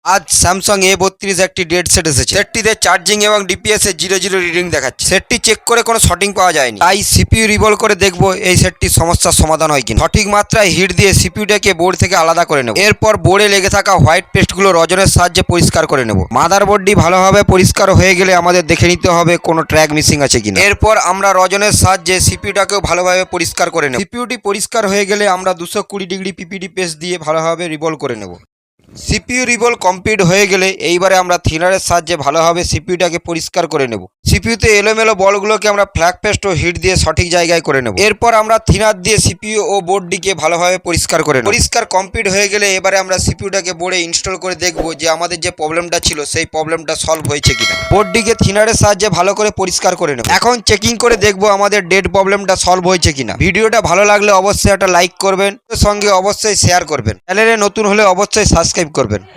আজ Samsung A32 একটি dead set এসেছে। সেটটিতে চার্জিং এবং ডিপিএস এর 00 রিডিং দেখাচ্ছে। সেটটি চেক করে কোনো শর্টিং পাওয়া যায়নি, তাই সিপিইউ রিভলভ করে দেখবো এই সেটটির সমস্যার সমাধান হয় কিনা। সঠিক মাত্রায় হিট দিয়ে সিপিইউটাকে বোর্ড থেকে আলাদা করে নেব। এরপর বোর্ডে লেগে থাকা হোয়াইট পেস্টগুলো রজনের সাহায্যে পরিষ্কার করে নেব। মাদারবোর্ডটি ভালোভাবে পরিষ্কার হয়ে গেলে আমাদের দেখে নিতে হবে কোনো ট্র্যাক মিসিং আছে কিনা। এরপর আমরা রজনের সাহায্যে সিপিইউটাকেও ভালোভাবে পরিষ্কার করে নেব। সিপিইউটি পরিষ্কার হয়ে গেলে আমরা 220 ডিগ্রি পিপিডি পেস্ট দিয়ে ভালোভাবে রিভলভ করে নেব। সিপিইউ রিভলভ কমপ্লিট হয়ে গেলে এইবারে আমরা থিনারের সাহায্যে ভালোভাবে সিপিইউটাকে পরিষ্কার করে নেব। সিপিইউতে এলোমেলো বলগুলোকে আমরা ফ্ল্যাগ পেস্ট ও হিট দিয়ে সঠিক জায়গায় করে নেব। এরপর আমরা থিনার দিয়ে সিপিইউ ও বোর্ডটিকে ভালোভাবে পরিষ্কার করে নেব। পরিষ্কার কমপ্লিট হয়ে গেলে এবারে আমরা সিপিইউটাকে বোর্ডে ইনস্টল করে দেখব যে আমাদের যে প্রবলেমটা ছিল সেই প্রবলেমটা সলভ হয়েছে কিনা। বোর্ডটিকে থিনারের সাহায্যে ভালো করে পরিষ্কার করে নেব। এখন চেকিং করে দেখব আমাদের ডেড প্রবলেমটা সলভ হয়েছে কিনা। ভিডিওটা ভালো লাগলে অবশ্যই একটা লাইক করবেন, সঙ্গে অবশ্যই শেয়ার করবেন। চ্যানেলে নতুন হলে অবশ্যই সাবস্ক্রাইব করবেন।